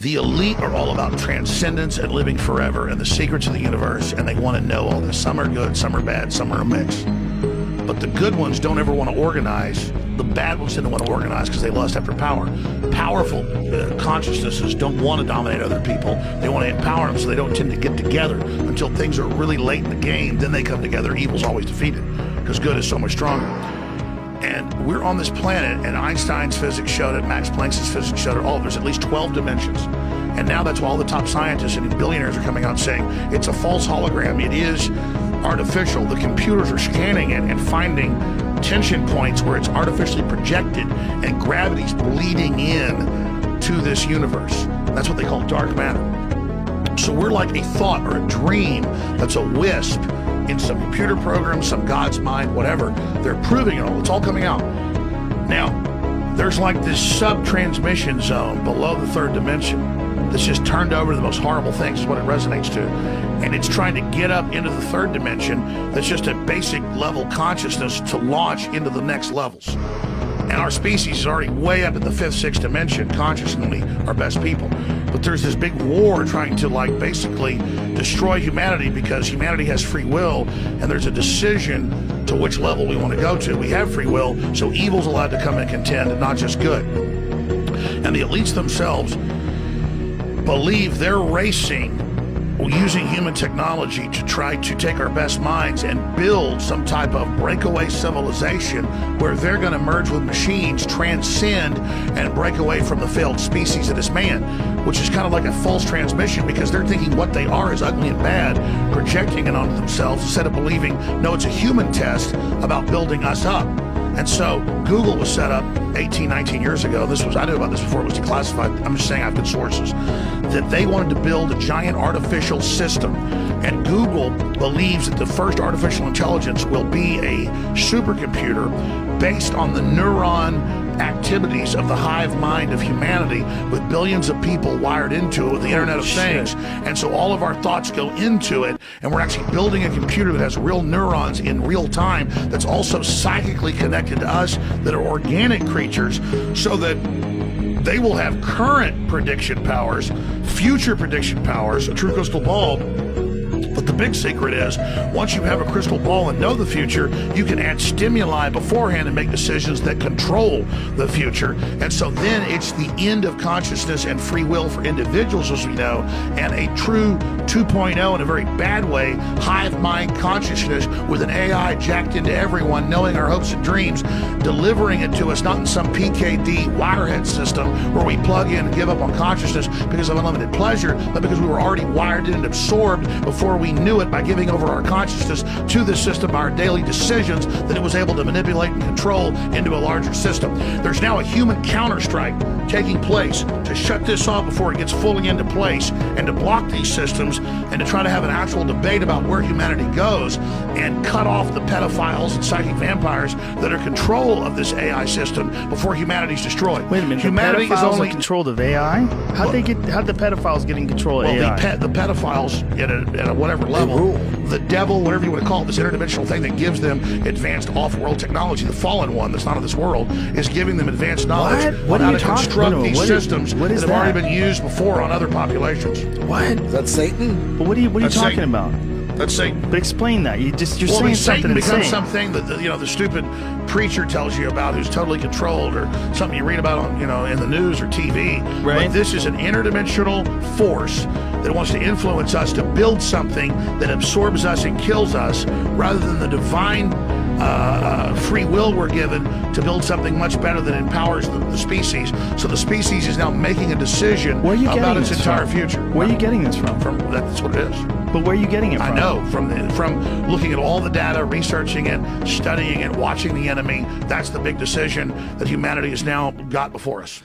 The elite are all about transcendence and living forever and the secrets of the universe, and they want to know all this. Some are good, some are bad, some are a mix. But the good ones don't ever want to organize. The bad ones didn't want to organize because they lust after power. Powerful consciousnesses don't want to dominate other people. They want to empower them, so they don't tend to get together until things are really late in the game. Then they come together. Evil's always defeated because good is so much stronger. And we're on this planet, and Einstein's physics showed it, Max Planck's physics showed it, there's at least 12 dimensions. And now that's why all the top scientists and billionaires are coming out saying it's a false hologram. It is artificial. The computers are scanning it and finding tension points where it's artificially projected and gravity's bleeding in to this universe. That's what they call dark matter. So we're like a thought or a dream that's a wisp in some computer program, some God's mind, whatever. They're proving it all. It's all coming out. Now, there's like this sub-transmission zone below the third dimension that's just turned over to the most horrible things is what it resonates to. And it's trying to get up into the third dimension that's just a basic level consciousness to launch into the next levels. And our species is already way up in the fifth, sixth dimension, consciously our best people. But there's this big war trying to like basically destroy humanity because humanity has free will and there's a decision to which level we want to go to. We have free will, so evil's allowed to come and contend and not just good. And the elites themselves believe they're racing using human technology to try to take our best minds and build some type of breakaway civilization where they're going to merge with machines, transcend, and break away from the failed species that is man, which is kind of like a false transmission because they're thinking what they are is ugly and bad, projecting it onto themselves instead of believing, no, it's a human test about building us up. And so Google was set up 18, 19 years ago. I knew about this before it was declassified. I'm just saying I have good sources. That they wanted to build a giant artificial system. And Google believes that the first artificial intelligence will be a supercomputer based on the neuron activities of the hive mind of humanity with billions of people wired into it with the Internet of Things. And so all of our thoughts go into it, and we're actually building a computer that has real neurons in real time that's also psychically connected to us, that are organic creatures, so that they will have current prediction powers, future prediction powers, a true crystal ball. But the big secret is, once you have a crystal ball and know the future, you can add stimuli beforehand and make decisions that control the future. And so then it's the end of consciousness and free will for individuals, as we know, and a true 2.0 in a very bad way, hive mind consciousness with an AI jacked into everyone, knowing our hopes and dreams, delivering it to us, not in some PKD wirehead system where we plug in and give up on consciousness because of unlimited pleasure, but because we were already wired in and absorbed before we knew it by giving over our consciousness to the system by our daily decisions that it was able to manipulate and control into a larger system. There's now a human counterstrike taking place to shut this off before it gets fully into place and to block these systems and to try to have an actual debate about where humanity goes and cut off the pedophiles and psychic vampires that are control of this AI system before humanity's destroyed. Wait a minute, humanity the pedophiles is only controlled of AI? How'd the pedophiles get in control of AI? Well, the pedophiles at a whatever level, the devil, whatever you want to call it, this interdimensional thing that gives them advanced off-world technology, the fallen one that's not of this world, is giving them advanced knowledge on how to construct these systems that have already been used before on other populations. What? Is that Satan? But what are you talking about? That's Satan. But explain that. You're saying Satan something becomes something that the stupid preacher tells you about, who's totally controlled, or something you read about on in the news or TV. Right. But this is an interdimensional force that wants to influence us to build something that absorbs us and kills us, rather than the divine free will we're given to build something much better that empowers the species. So the species is now making a decision about its entire future. Where are you getting this from? That's what it is. But where are you getting it from? I know, from looking at all the data, researching it, studying it, watching the enemy. That's the big decision that humanity has now got before us.